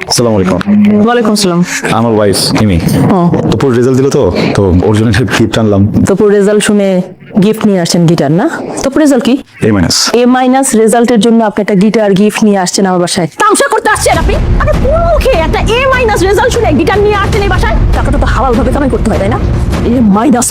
আসসালামু আলাইকুম। ওয়ালাইকুম আসসালাম। আমার ওয়াইফ ইমি তোর রেজাল্ট দিল তো ওর জন্য একটা গিফট আনলাম। তোপুর রেজাল্ট শুনে গিফট নিয়ে আসছেন গিটার না? তোপুর রেজাল্ট কি? A- রেজাল্টের জন্য আপনি একটা গিটার গিফট নিয়ে আসছেন আমার বাসায়। তামসা করতে আসছেন আপনি? আপনি পুরো মুখে একটা A- রেজাল্ট শুনে গিটার নিয়ে আসছেন এই বাসায়? টাকাটা তো হালাল ভাবে কামাই করতে হয় তাই না?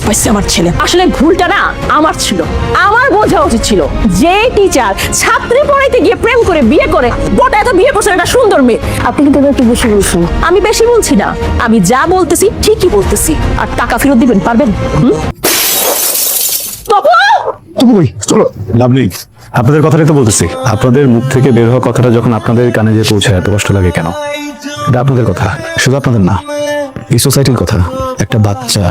পাইছে আমার ছেলে। আসলে ভুলটা না আমার ছিল। আমার বোঝা উচিত ছিল যে টিচার ছাত্রী পড়াইতে গিয়ে প্রেম করে বিয়ে করে গোটা এত বিয়ে করছেন একটা সুন্দর মেয়ে। আপনি কিন্তু একটু বেশি বলছেন। আমি বেশি বলছি না, আমি যা বলতেছি ঠিকই বলতেছি। আর টাকা ফেরত দিবেন পারবেন? চলো লাভ নেই, আপনাদের কথাটাই তো বলতেছি। আপনাদের মুখ থেকে বের হওয়া কথাটা যখন আপনাদের কানে যে পৌঁছায় এত কষ্ট লাগে কেন? এটা আপনাদের কথা, শুধু আপনাদের না, এই সোসাইটির কথা। একটা বাচ্চা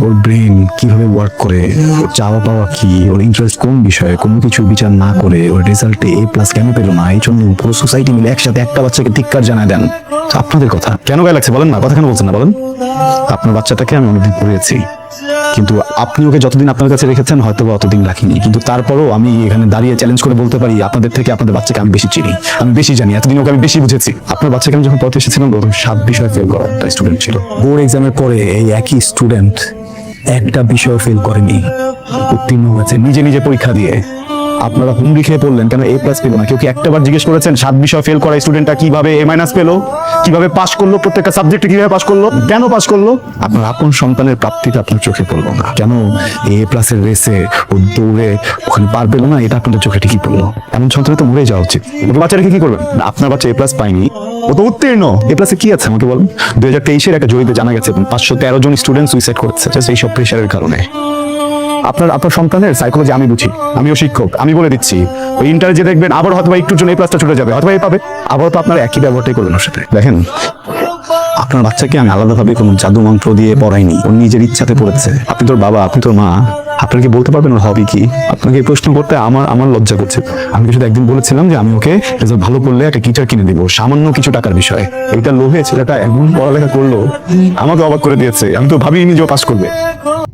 ওর ব্রেন কিভাবে ওয়ার্ক করে, ওর চাওয়া পাওয়া কি, ওর ইন্টারেস্ট কোন বিষয়ে, কোনো কিছু বিচার না করে ওর রেজাল্টে A+ কেন পেলো না, এই জন্য পুরো সোসাইটি মিলে একসাথে একটা বাচ্চাকে ধিক্কার জানায় দেন। আপনাদের কথা কেন গায়ে লাগছে বলেন না? কথা কেন বলছেন না বলেন? আপনার বাচ্চাটাকে আমি অনেকদিন পড়িয়েছি, কিন্তু আপনি ওকে যতদিন আপনার কাছে রেখেছেন হয়তো বা অতদিন রাখিনি, কিন্তু তারপরও আমি এখানে দাঁড়িয়ে চ্যালেঞ্জ করে বলতে পারি আপনাদের থেকে আপনাদের বাচ্চাকে আমি বেশি চিনি, আমি বেশি জানি, এতদিন ওকে আমি বেশি বুঝেছি। আপনার বাচ্চাকে আমি যখন পড়তে এসেছিলাম প্রথম 7 বিষয় ফেল করা একটা স্টুডেন্ট ছিল। বোর্ড এক্সামের পরে এই একই স্টুডেন্ট একটা বিষয় ফেল করেনি, উত্তীর্ণ হয়েছে নিজে নিজে পরীক্ষা দিয়ে। আপনারা হুমড়ি খেয়ে পড়লেন কেন A+ পেলো না? কেউ কি একটাবার জিজ্ঞেস করেছেন 7 বিষয় ফেল করা স্টুডেন্টটা কিভাবে A- পেলো, কিভাবে পাস করলো, প্রত্যেকটা সাবজেক্টে কিভাবে পাস করলো, কেন পাস করলো? আপনার আপন সন্তানের প্রাপ্তিটা আপনার চোখে পড়লো না কেন? A+ এর রেসে ও দৌড়ে ওখানে পার পেলো না, এটা আপনাদের চোখে ঠিকই পড়লো। এমন সন্তানে তো মরে যাওয়া উচিত। ওর বাচ্চাটাকে কি করবেন? আপনার বাচ্চা A+ পায়নি, ও তো উত্তীর্ণ। A+ কি আছে আমাকে বলুন? 2023-এর একটা জরিপে জানা গেছে 513 জন স্টুডেন্ট সুইসাইড করেছে এই সব প্রেশারের কারণে। আপনার সন্তানের সাইকোলজি আমি বুঝি, আমিও শিক্ষক, আমি বলে দিচ্ছি ওই ইন্টারে যে দেখবেন আবার হয়তো একটু জন্য A+টা ছুটে যাবে, হয়তো পাবে, আবার তো আপনার একই ব্যবহারটাই করবেন ওর সাথে। দেখেন, আপনার বাচ্চাকে আমি আলাদাভাবে কোনো জাদু মন্ত্র দিয়ে পড়াইনি, ওর নিজের ইচ্ছাতে পড়েছে। আপনি তোর বাবা, আপনি তোর মা, আপনাকে বলতে পারবেন ওর হবি কি? আপনাকে এই প্রশ্ন করতে আমার লজ্জা করছে। আমি শুধু একদিন বলেছিলাম যে আমি ওকে রেজাল্ট ভালো করলে একটা গিটার কিনে দিব, সামান্য কিছু টাকার বিষয়। এইটা লোভে ছেলেটা এমন পড়ালেখা করলো, আমাকে অবাক করে দিয়েছে। আমি তো ভাবিনি যে ও পাস করবে।